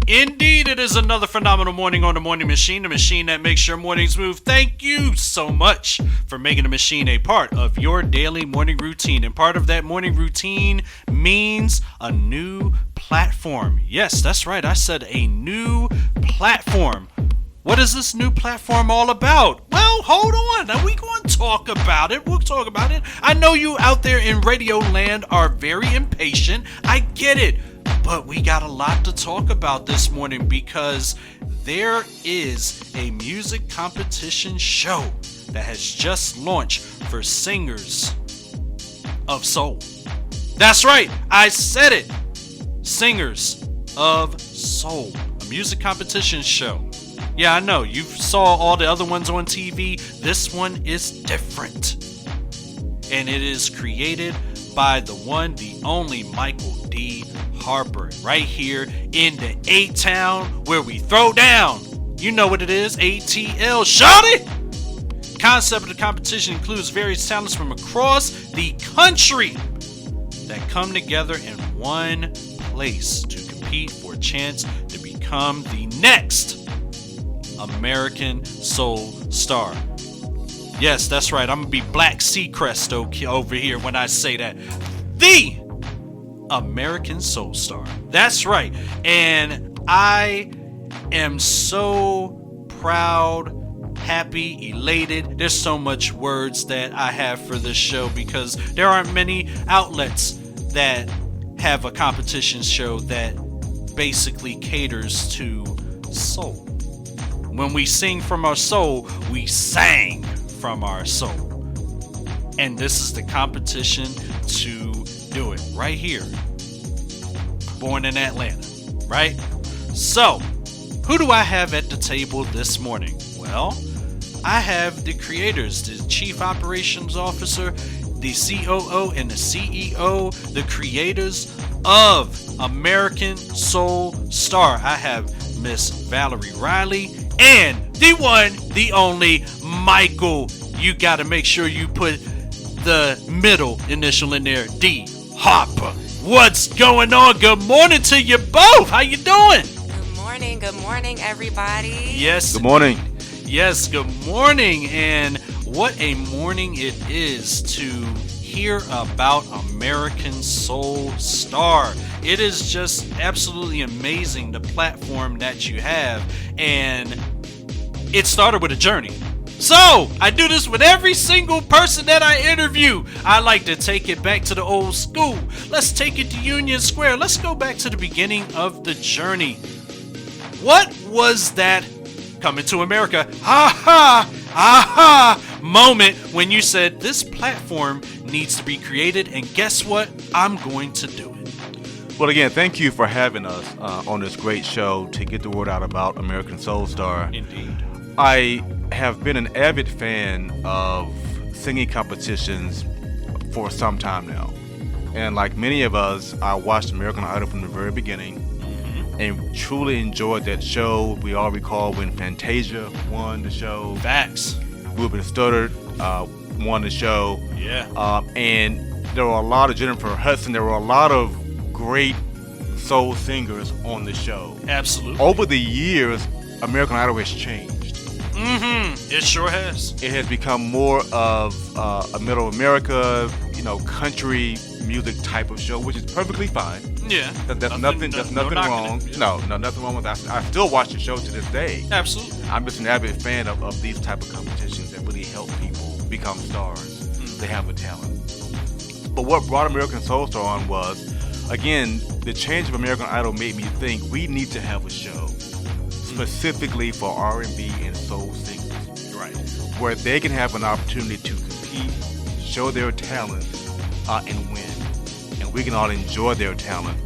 Indeed, it is another phenomenal morning on the Morning Machine, the machine that makes your mornings move. Thank you so much for making the machine a part of your daily morning routine. And part of that morning routine means a new platform. Yes, that's right. I said a new platform. What is this new platform all about? Well, hold on. Now, we're going to talk about it. We'll talk about it. I know you out there in radio land are very impatient. I get it. But we got a lot to talk about this morning because there is a music competition show that has just launched for singers of soul. That's right, I said it. Singers of Soul, a music competition show. Yeah, I know, you saw all the other ones on TV. This one is different. And it is created by the one, the only Michael D. Harper, right here in the A-Town where we throw down. You know what it is, ATL, shawty! Concept of the competition includes various talents from across the country that come together in one place to compete for a chance to become the next American Soul Star. Yes, that's right, I'm gonna be Black Seacrest over here when I say that. The American Soul Star. That's right. And I am so proud, happy, elated. There's so much words that I have for this show because there aren't many outlets that have a competition show that basically caters to soul. When we sing from our soul, we sang from our soul. And this is the competition to do it right here. Born in Atlanta, right? So, who do I have at the table this morning? Well, I have the creators, the Chief Operations Officer, the COO, and the CEO, the creators of American Soul Star. I have Miss Valerie Riley and the one, the only Michael. You got to make sure you put the middle initial in there, D. Harper. What's going on? Good morning to you both. How you doing? Good morning, everybody. Yes. Good morning. Yes, good morning. And what a morning it is to hear about American Soul Star. It is just absolutely amazing, the platform that you have. And it started with a journey. So, I do this with every single person that I interview. I like to take it back to the old school. Let's take it to Union Square. Let's go back to the beginning of the journey. What was that coming to America, moment when you said this platform needs to be created and guess what? I'm going to do it. Well, again, thank you for having us on this great show to get the word out about American Soul Star. Indeed. I have been an avid fan of singing competitions for some time now. And like many of us, I watched American Idol from the very beginning and truly enjoyed that show. We all recall when Fantasia won the show. Facts. Ruben Studdard won the show. Yeah. And there were a lot of Jennifer Hudson. There were a lot of great soul singers on the show. Absolutely. Over the years, American Idol has changed. It sure has. It has become more of a middle America, country music type of show, which is perfectly fine. Yeah. There's nothing wrong. Yeah. No, nothing wrong with that. I still watch the show to this day. Absolutely. I'm just an avid fan of these type of competitions that really help people become stars. They have a talent. But what brought American Soul Star on was, again, the change of American Idol made me think we need to have a show specifically for R&B and soul singers, Right. where they can have an opportunity to compete, show their talent, and win. And we can all enjoy their talent.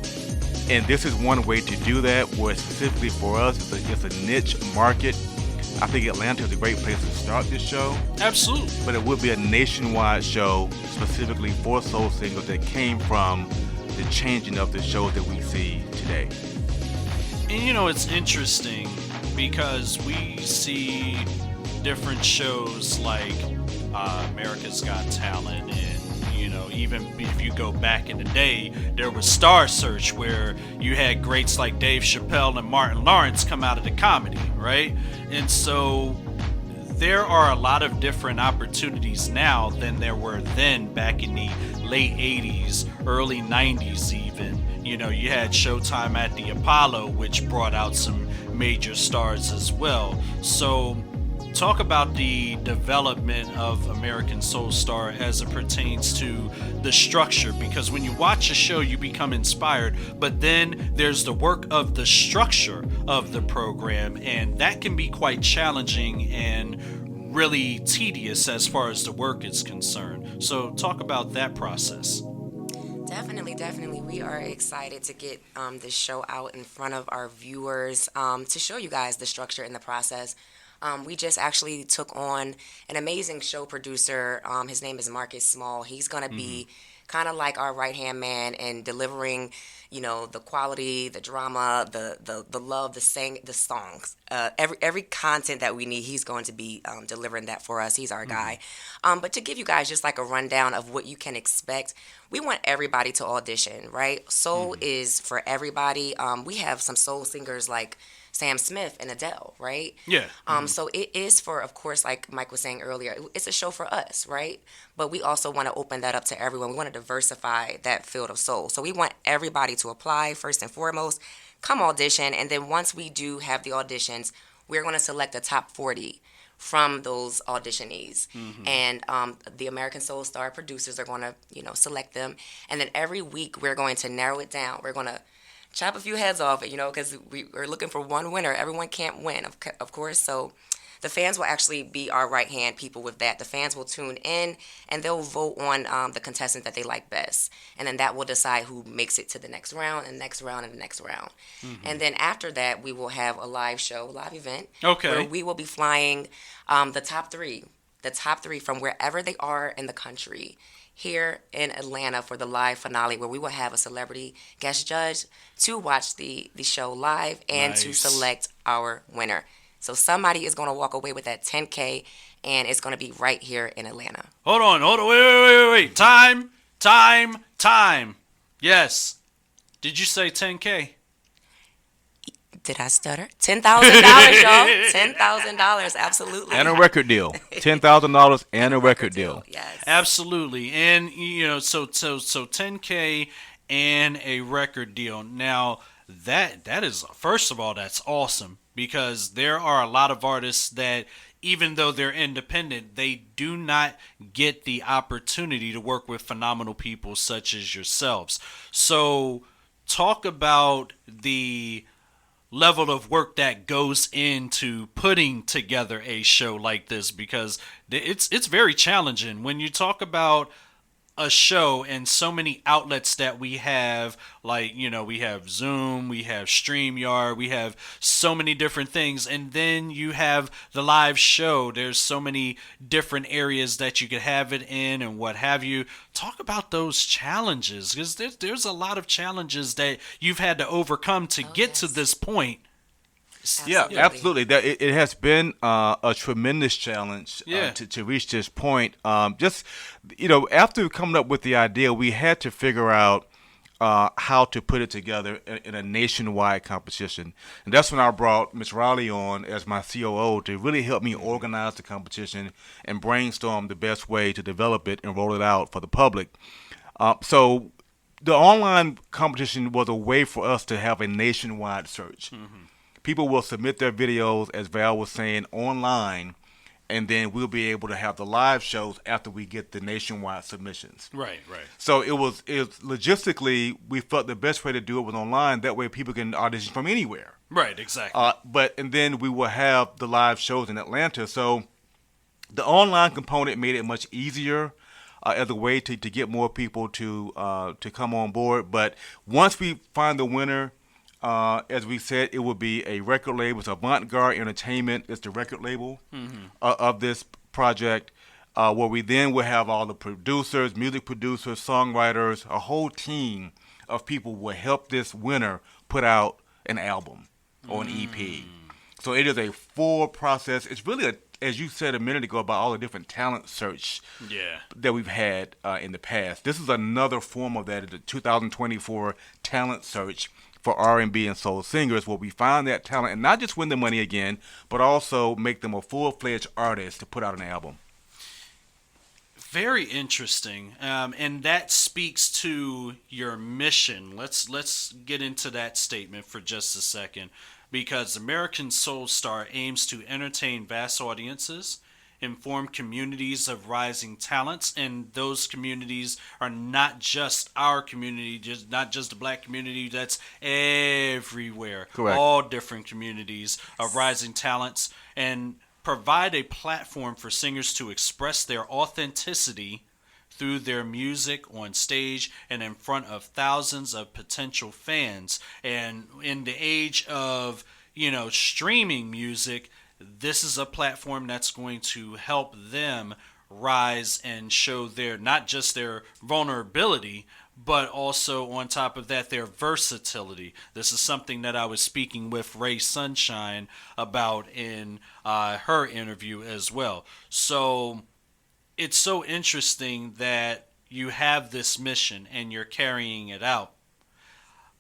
And this is one way to do that, where specifically for us, it's a niche market. I think Atlanta is a great place to start this show. Absolutely. But it would be a nationwide show specifically for soul singers that came from the changing of the shows that we see today. And it's interesting because we see different shows like America's Got Talent and Even if you go back in the day, there was Star Search where you had greats like Dave Chappelle and Martin Lawrence come out of the comedy, right? And so there are a lot of different opportunities now than there were then back in the late 80s, early 90s even. You had Showtime at the Apollo, which brought out some major stars as well. So talk about the development of American Soul Star as it pertains to the structure, because when you watch a show you become inspired, but then there's the work of the structure of the program, and that can be quite challenging and really tedious as far as the work is concerned. So talk about that process. Definitely. We are excited to get this show out in front of our viewers, to show you guys the structure and the process. We just actually took on an amazing show producer. His name is Marcus Small. He's going to be kind of like our right-hand man in delivering, the quality, the drama, the love, the songs. Every content that we need, he's going to be delivering that for us. He's our guy. But to give you guys just like a rundown of what you can expect, we want everybody to audition, right? Soul is for everybody. We have some soul singers like Sam Smith and Adele, right? Yeah. So it is for, of course, like Mike was saying earlier, it's a show for us, right? But we also want to open that up to everyone. We want to diversify that field of soul. So we want everybody to apply first and foremost, come audition, and then once we do have the auditions, we're going to select the top 40 from those auditionees. And the American Soul Star producers are going to, select them. And then every week we're going to narrow it down. We're going to chop a few heads off, because we're looking for one winner. Everyone can't win, of course. So the fans will actually be our right-hand people with that. The fans will tune in, and they'll vote on the contestant that they like best. And then that will decide who makes it to the next round, and next round, and the next round. And then after that, we will have a live event. Okay. Where we will be flying the top three from wherever they are in the country here in Atlanta for the live finale, where we will have a celebrity guest judge to watch the show live and to select our winner. So somebody is going to walk away with that 10K, and it's going to be right here in Atlanta. Hold on, wait. Time. Yes. Did you say 10K? Did I stutter? $10,000, y'all. $10,000, absolutely. And a record deal. $10,000 and a record deal. Yes. Absolutely. And so 10K and a record deal. Now, that is, first of all, that's awesome, because there are a lot of artists that, even though they're independent, they do not get the opportunity to work with phenomenal people such as yourselves. So talk about the level of work that goes into putting together a show like this, because it's very challenging when you talk about a show and so many outlets that we have, like, we have Zoom, we have StreamYard, we have so many different things, and then you have the live show. There's so many different areas that you could have it in and what have you. Talk about those challenges, because there's a lot of challenges that you've had to overcome to get to this point. Yeah, absolutely. It has been a tremendous challenge to reach this point. After coming up with the idea, we had to figure out how to put it together in a nationwide competition. And that's when I brought Ms. Riley on as my C.O.O. to really help me organize the competition and brainstorm the best way to develop it and roll it out for the public. So the online competition was a way for us to have a nationwide search. People will submit their videos, as Val was saying, online, and then we'll be able to have the live shows after we get the nationwide submissions. Right. So it was logistically, we felt the best way to do it was online. That way people can audition from anywhere. Right, exactly. And then we will have the live shows in Atlanta. So the online component made it much easier as a way to get more people to come on board. But once we find the winner, as we said, it will be a record label. It's Avant-Garde Entertainment. It's the record label of this project, where we then will have all the producers, music producers, songwriters, a whole team of people will help this winner put out an album or an EP. So it is a full process. It's really as you said a minute ago about all the different talent search Yeah. that we've had in the past. This is another form of that. The 2024 talent search for R&B and soul singers, where we find that talent and not just win the money again, but also make them a full-fledged artist to put out an album. Very interesting, and that speaks to your mission. Let's get into that statement for just a second, because American Soul Star aims to entertain vast audiences, inform communities of rising talents, and those communities are not just our community, just not just the black community. That's everywhere. Correct. All different communities of rising talents, and provide a platform for singers to express their authenticity through their music on stage and in front of thousands of potential fans. And in the age of, streaming music, this is a platform that's going to help them rise and show their, not just their vulnerability, but also on top of that, their versatility. This is something that I was speaking with Ray Sunshine about in her interview as well. So it's so interesting that you have this mission and you're carrying it out.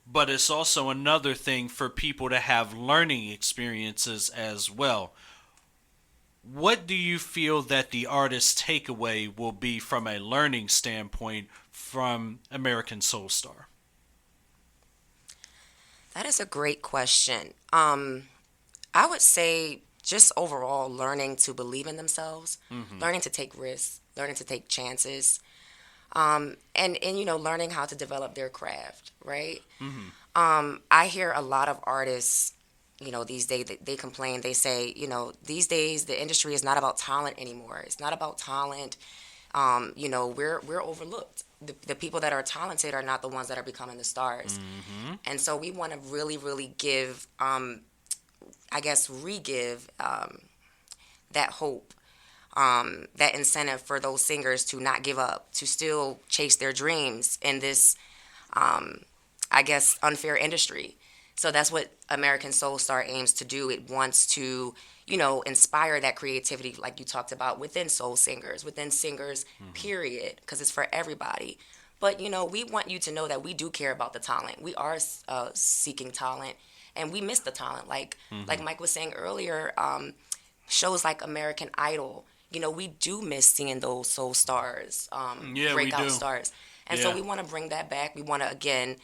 But it's also another thing for people to have learning experiences as well. What do you feel that the artist's takeaway will be from a learning standpoint from American Soul Star? That is a great question. I would say just overall learning to believe in themselves, learning to take risks, learning to take chances, and learning how to develop their craft, right? I hear a lot of artists, these days they complain. They say, these days the industry is not about talent anymore. It's not about talent. We're overlooked. The people that are talented are not the ones that are becoming the stars. And so we want to really, really give, re-give that hope, that incentive for those singers to not give up, to still chase their dreams in this, unfair industry. So that's what American Soul Star aims to do. It wants to, inspire that creativity, like you talked about, within soul singers, within singers, period, because it's for everybody. But, we want you to know that we do care about the talent. We are seeking talent, and we miss the talent. Like Mike was saying earlier, shows like American Idol, we do miss seeing those soul stars, breakout stars. And so we want to bring that back. We want to, again,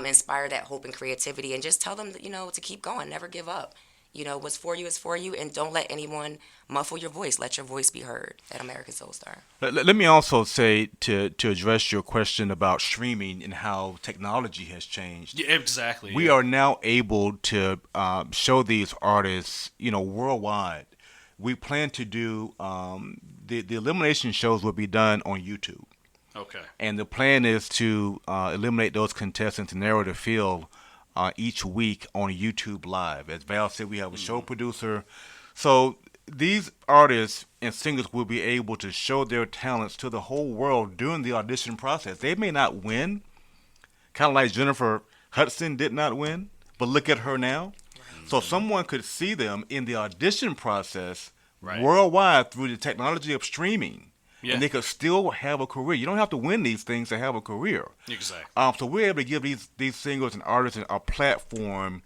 inspire that hope and creativity, and just tell them, to keep going, never give up. What's for you is for you, and don't let anyone muffle your voice. Let your voice be heard at American Soul Star. Let me also say, to address your question about streaming and how technology has changed. Yeah, exactly. We are now able to show these artists, worldwide. We plan to do the elimination shows will be done on YouTube. Okay. And the plan is to eliminate those contestants and narrow the field each week on YouTube Live. As Val said, we have a show producer. So these artists and singers will be able to show their talents to the whole world during the audition process. They may not win, kind of like Jennifer Hudson did not win, but look at her now. So someone could see them in the audition process worldwide through the technology of streaming. Yeah. And they could still have a career. You don't have to win these things to have a career. Exactly. So we're able to give these singers and artists a platform,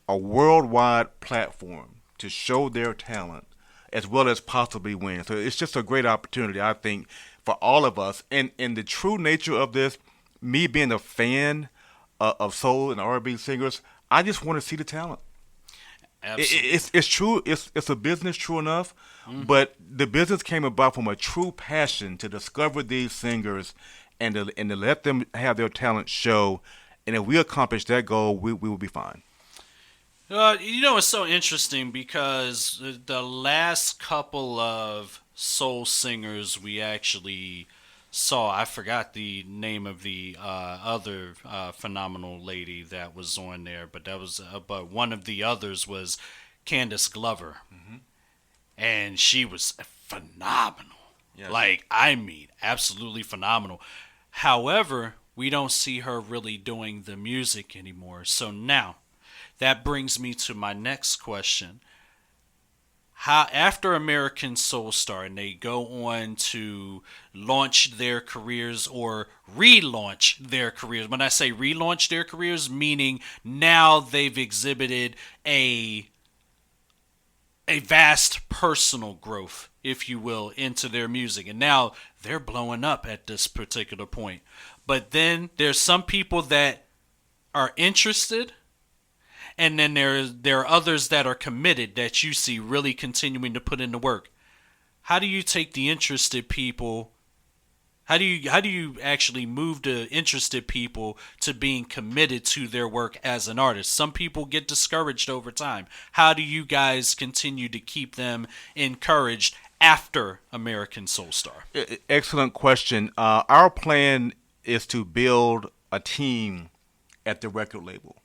a worldwide platform, to show their talent as well as possibly win. So it's just a great opportunity, I think, for all of us. And the true nature of this, me being a fan of soul and R&B singers, I just want to see the talent. It's true. It's a business, true enough, but the business came about from a true passion to discover these singers and to let them have their talent show. And if we accomplish that goal, we will be fine. It's so interesting because the last couple of soul singers we actually saw, I forgot the name of the other phenomenal lady that was on there, but one of the others was Candace Glover, and she was phenomenal. Yes. Absolutely phenomenal. However, we don't see her really doing the music anymore. So now, that brings me to my next question. how after American Soul Star and they go on to launch their careers or relaunch their careers. When I say relaunch their careers, meaning now they've exhibited a vast personal growth, if you will, into their music. And now they're blowing up at this particular point. But then there's some people that are interested, and then there are others that are committed that you see really continuing to put in the work. How do you take the interested people? How do you actually move the interested people to being committed to their work as an artist? Some people get discouraged over time. How do you guys continue to keep them encouraged after American Soul Star? Excellent question. Our plan is to build a team at the record label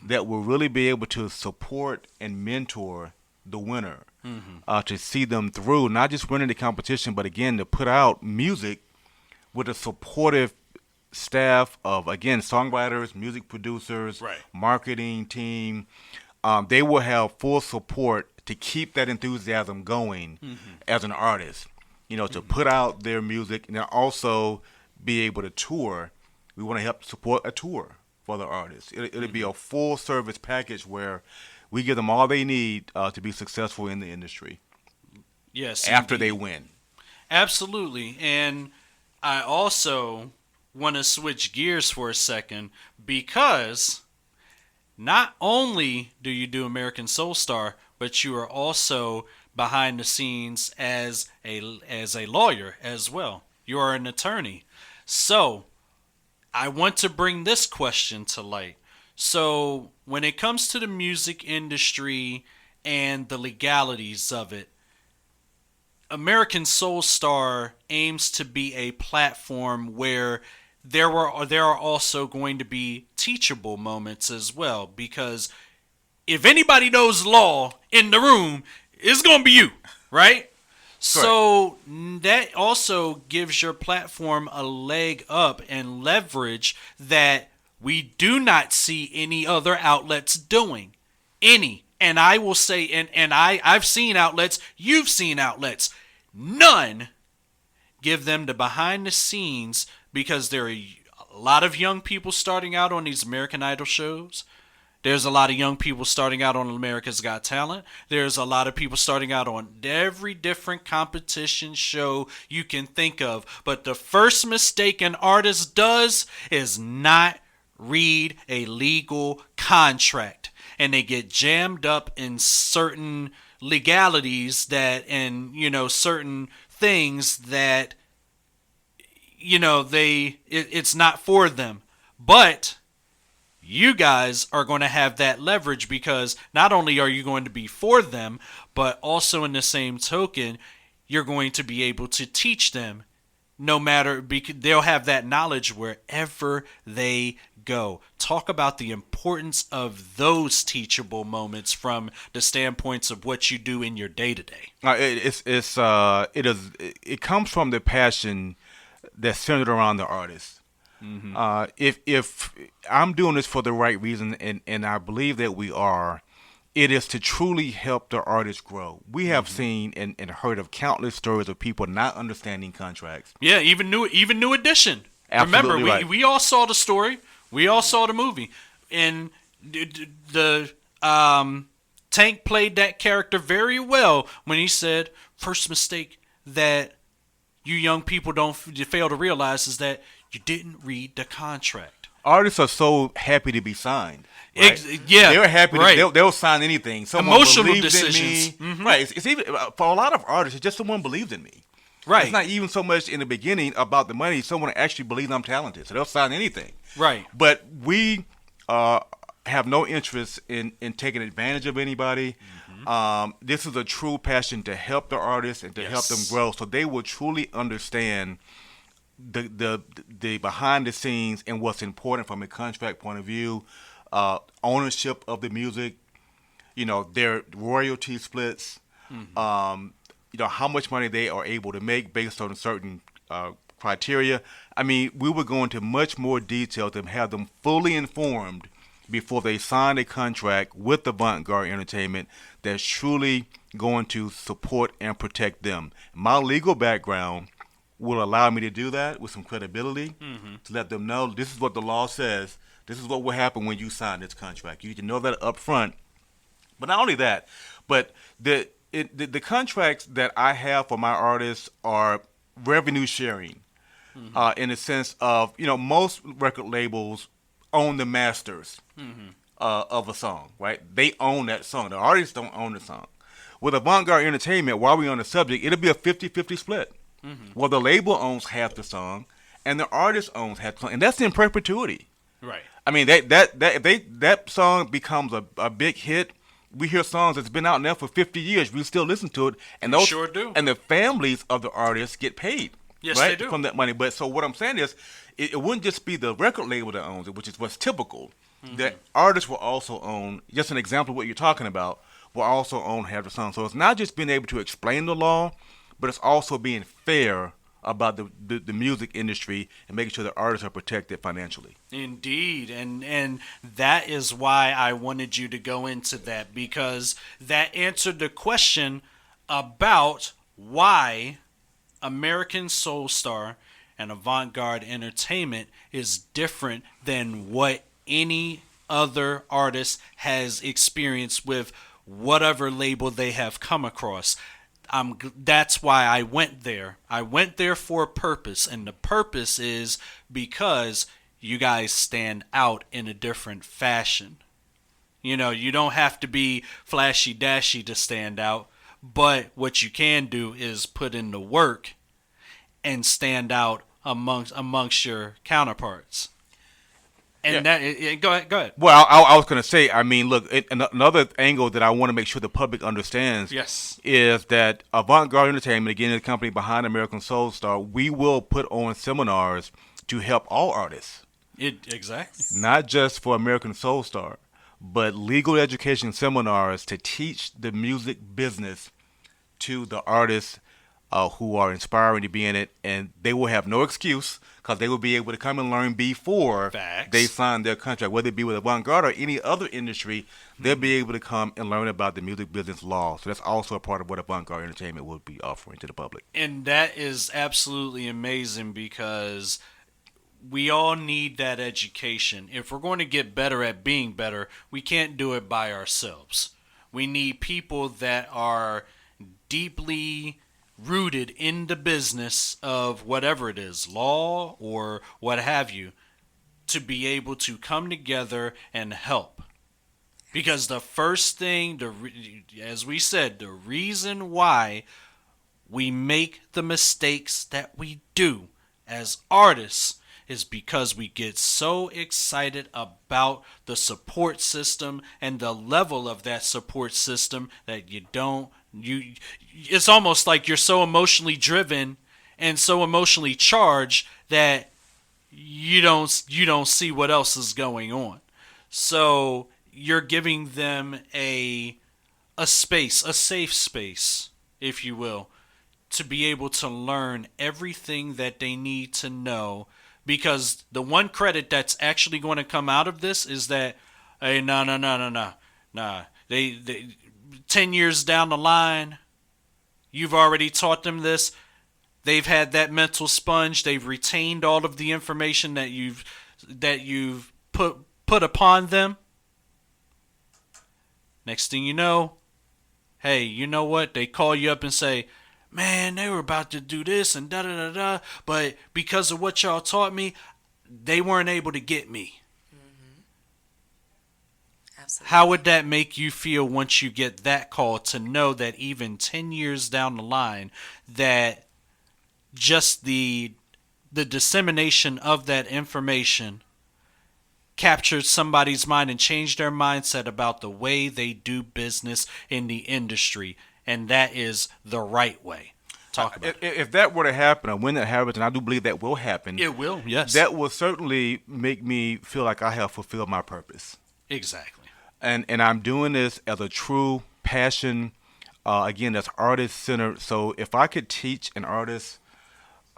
that will really be able to support and mentor the winner, to see them through, not just winning the competition, but again, to put out music with a supportive staff of, again, songwriters, music producers, Right. marketing team. They will have full support to keep that enthusiasm going as an artist, to put out their music and then also be able to tour. We want to help support a tour for the artists. It'll be a full service package where we give them all they need to be successful in the industry. Yes, after indeed. they win. Absolutely. And I also want to switch gears for a second because not only do you do American Soul Star, but you are also behind the scenes as a lawyer as well. You are an attorney. So I want to bring this question to light. So when it comes to the music industry and the legalities of it, American Soul Star aims to be a platform where there are also going to be teachable moments as well, because if anybody knows law in the room, it's going to be you, right? So that also gives your platform a leg up and leverage that we do not see any other outlets doing. And I will say, and I've seen outlets, you've seen outlets. None give them the behind the scenes, because there are a lot of young people starting out on these American Idol shows. There's a lot of young people starting out on America's Got Talent. There's a lot of people starting out on every different competition show you can think of. But the first mistake an artist does is not read a legal contract. And they get jammed up in certain legalities certain things that, it's not for them. But you guys are going to have that leverage, because not only are you going to be for them, but also in the same token, you're going to be able to teach them, no matter, because they'll have that knowledge wherever they go. Talk about the importance of those teachable moments from the standpoints of what you do in your day to day. It comes from the passion that's centered around the artist. If I'm doing this for the right reason, and I believe that we are, it is to truly help the artist grow. We have seen and heard of countless stories of people not understanding contracts. Yeah, even New Edition. Absolutely. Remember, right. we all saw the story. We all saw the movie. And the Tank played that character very well when he said, first mistake that you young people don't fail to realize is that you didn't read the contract. Artists are so happy to be signed. Right? They're happy. Right. They'll sign anything. Someone Emotional believes decisions. in me. Right. It's even for a lot of artists. It's just someone believes in me. Right. It's not even so much in the beginning about the money. Someone actually believes I'm talented, so they'll sign anything. Right. But we have no interest in taking advantage of anybody. This is a true passion to help the artists and to help them grow, so they will truly understand the behind the scenes and what's important from a contract point of view, ownership of the music, their royalty splits, how much money they are able to make based on certain criteria. I mean, we would go into much more detail to have them fully informed before they sign a contract with Avant-Garde Entertainment that's truly going to support and protect them. My legal background will allow me to do that with some credibility, to let them know this is what the law says. This is what will happen when you sign this contract. You need to know that up front. But not only that, but the contracts that I have for my artists are revenue sharing, in the sense of, most record labels own the masters of a song, right? They own that song. The artists don't own the song. With Avant-Garde Entertainment, while we're on the subject, it'll be a 50-50 split. Well, the label owns half the song, and the artist owns half the song, and that's in perpetuity. Right. I mean, that song becomes a big hit. We hear songs that's been out now for 50 years. We still listen to it, and those sure do. And the families of the artists get paid. Yes, right, they do. from that money. But so what I'm saying is, it wouldn't just be the record label that owns it, which is what's typical. The artists will also own. Just an example of what you're talking about. Will also own half the song. So it's not just being able to explain the law, but it's also being fair about the music industry and making sure that artists are protected financially. Indeed, and that is why I wanted you to go into that, because that answered the question about why American Soul Star and Avant-Garde Entertainment is different than what any other artist has experienced with whatever label they have come across. That's why I went there. I went there for a purpose, and the purpose is because you guys stand out in a different fashion. You don't have to be flashy dashy to stand out, but what you can do is put in the work and stand out amongst your counterparts. And go ahead. Well, I was going to say, I mean, look, another angle that I want to make sure the public understands is that Avant-Garde Entertainment, again, the company behind American Soul Star, we will put on seminars to help all artists. Exactly. Not just for American Soul Star, but legal education seminars to teach the music business to the artists who are inspiring to be in it, and they will have no excuse because they will be able to come and learn before they sign their contract, whether it be with Avant-Garde or any other industry. They'll be able to come and learn about the music business law. So that's also a part of what Avant-Garde Entertainment will be offering to the public. And that is absolutely amazing, because we all need that education. If we're going to get better at being better, we can't do it by ourselves. We need people that are deeply rooted in the business of whatever it is, law or what have you, to be able to come together and help. Because the first thing, as we said, the reason why we make the mistakes that we do as artists is because we get so excited about the support system and the level of that support system that it's almost like you're so emotionally driven and so emotionally charged that you don't see what else is going on. So you're giving them a space, a safe space, if you will, to be able to learn everything that they need to know. Because the one credit that's actually going to come out of this is that, hey, no. They 10 years down the line, you've already taught them this. They've had that mental sponge. They've retained all of the information that you've put upon them. Next thing you know, hey, you know what? They call you up and say, man, they were about to do this and da-da-da-da, but because of what y'all taught me, they weren't able to get me. Absolutely. How would that make you feel once you get that call, to know that even 10 years down the line, that just the dissemination of that information captured somebody's mind and changed their mindset about the way they do business in the industry? And that is the right way. Talk about it. If that were to happen, or when that happens, and I do believe that will happen. It will, yes. That will certainly make me feel like I have fulfilled my purpose. Exactly. And I'm doing this as a true passion. Again, that's artist-centered. So if I could teach an artist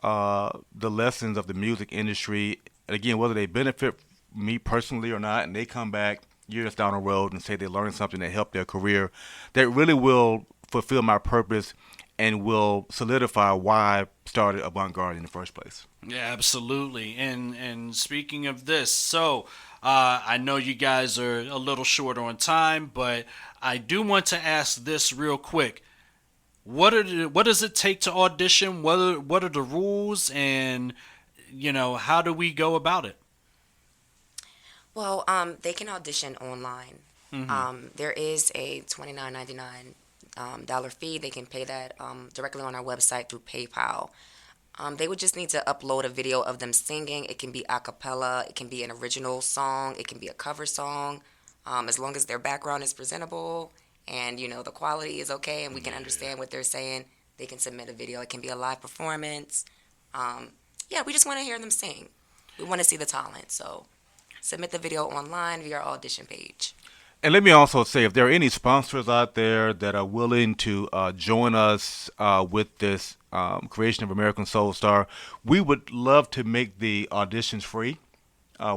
the lessons of the music industry, and again, whether they benefit me personally or not, and they come back years down the road and say they learned something that helped their career, that really will fulfill my purpose and will solidify why I started Avant Garde in the first place. Yeah, absolutely. And speaking of this, so I know you guys are a little short on time, but I do want to ask this real quick. What does it take to audition? What are the rules, and how do we go about it? Well, they can audition online. There is a $29.99 dollar fee. They can pay that directly on our website through PayPal. They would just need to upload a video of them singing. It can be a cappella. It can be an original song. It can be a cover song. As long as their background is presentable and the quality is okay and we can understand what they're saying, they can submit a video. It can be a live performance. Yeah, we just want to hear them sing. We want to see the talent. So submit the video online via our audition page. And let me also say, if there are any sponsors out there that are willing to join us with this creation of American Soul Star, we would love to make the auditions free.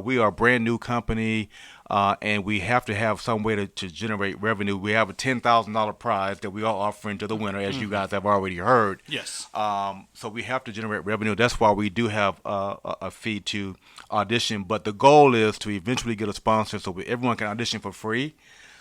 We are a brand new company, and we have to have some way to generate revenue. We have a $10,000 prize that we are offering to the winner, as you guys have already heard. Yes. So we have to generate revenue. That's why we do have a fee to audition. But the goal is to eventually get a sponsor so everyone can audition for free.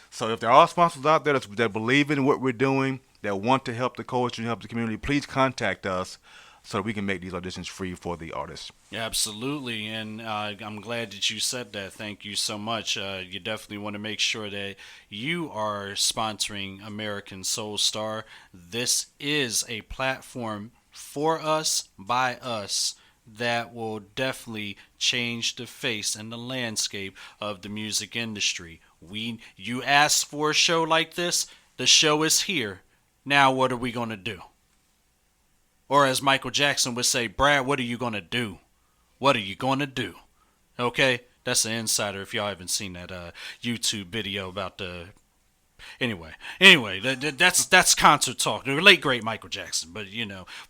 So if there are sponsors out there that believe in what we're doing, that want to help the culture and help the community, please contact us so that we can make these auditions free for the artists. Absolutely, and I'm glad that you said that. Thank you so much. You definitely want to make sure that you are sponsoring American Soul Star. This is a platform for us, by us, that will definitely change the face and the landscape of the music industry. You asked for a show like this, the show is here. Now what are we going to do? Or as Michael Jackson would say, Brad, what are you going to do? What are you going to do? Okay? That's an insider if y'all haven't seen that YouTube video about the... Anyway, that's concert talk. The late, great Michael Jackson, but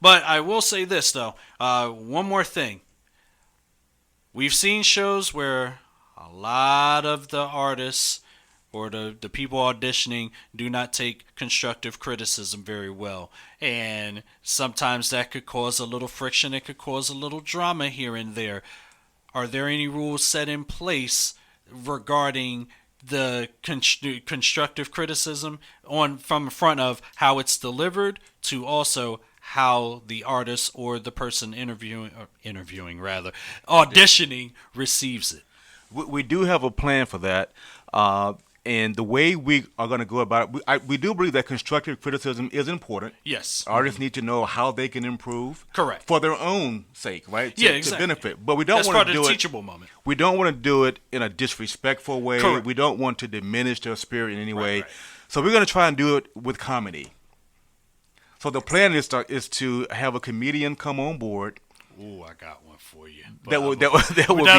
But I will say this, though. One more thing. We've seen shows where a lot of the artists or the people auditioning do not take constructive criticism very well. And sometimes that could cause a little friction. It could cause a little drama here and there. Are there any rules set in place regarding the constructive criticism from front of how it's delivered to also how the artist or the person auditioning receives it? We do have a plan for that. And the way we are going to go about it, we do believe that constructive criticism is important. Yes. Artists need to know how they can improve. Correct. For their own sake, right? Yeah, exactly. To benefit. But we don't That's want part to do of the it. teachable moment. We don't want to do it in a disrespectful way. Correct. We don't want to diminish their spirit in any way. Right. So we're going to try and do it with comedy. So the plan is to have a comedian come on board. Ooh, I got one for you. That'll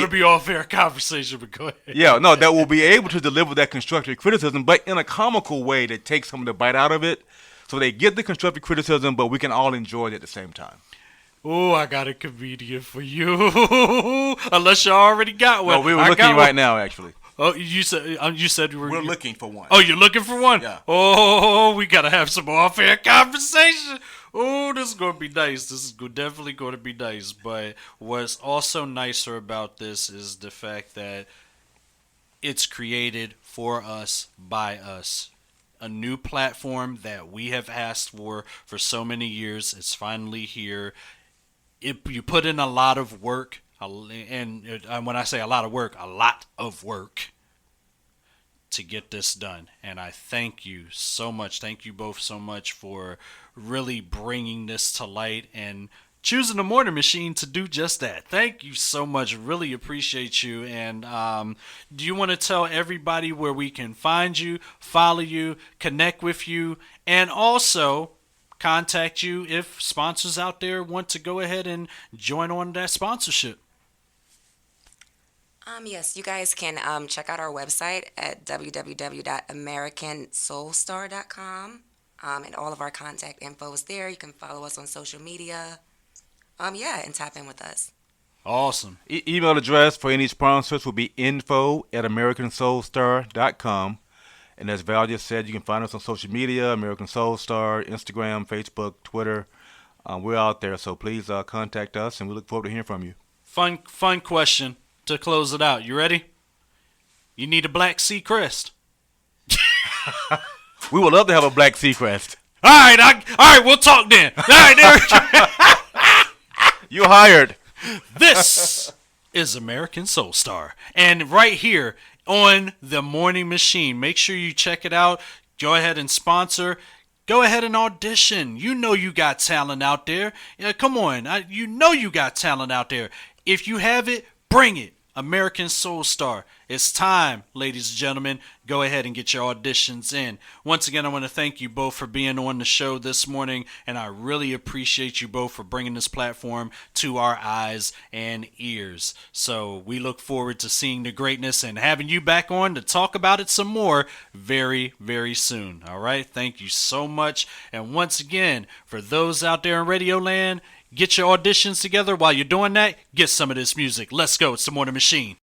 be all fair conversation, but go ahead. Yeah, no, that will be able to deliver that constructive criticism, but in a comical way that takes some of the bite out of it. So they get the constructive criticism, but we can all enjoy it at the same time. Oh, I got a comedian for you. Unless you already got one. No, we were looking right now, actually. Oh, you said we're looking for one. Oh, you're looking for one? Yeah. Oh, we gotta have some off-air conversation. Oh, this is gonna be nice. This is definitely gonna be nice. But what's also nicer about this is the fact that it's created for us, by us. A new platform that we have asked for so many years. It's finally here. You put in a lot of work. And when I say a lot of work to get this done. And I thank you so much. Thank you both so much for really bringing this to light and choosing the Morning Machine to do just that. Thank you so much. Really appreciate you. And do you want to tell everybody where we can find you, follow you, connect with you, and also contact you if sponsors out there want to go ahead and join on that sponsorship? Yes, you guys can check out our website at www.americansoulstar.com. And all of our contact info is there. You can follow us on social media. And tap in with us. Awesome. Email address for any sponsors will be info@americansoulstar.com. And as Val just said, you can find us on social media, American Soul Star, Instagram, Facebook, Twitter. We're out there, so please contact us, and we look forward to hearing from you. Fun question to close it out. You ready? You need a Black Sea Crest. We would love to have a Black Sea Crest. All right, we'll talk then. All right, Derek. You're hired. This is American Soul Star. And right here on the Morning Machine, make sure you check it out. Go ahead and sponsor. Go ahead and audition. You know you got talent out there. Come on. You know you got talent out there. If you have it, bring it. American Soul Star. It's time, ladies and gentlemen. Go ahead and get your auditions in. Once again, I want to thank you both for being on the show this morning, and I really appreciate you both for bringing this platform to our eyes and ears. So we look forward to seeing the greatness and having you back on to talk about it some more very, very soon. All right? Thank you so much. And once again, for those out there in Radio Land, get your auditions together. While you're doing that, get some of this music. Let's go. It's the Morning Machine.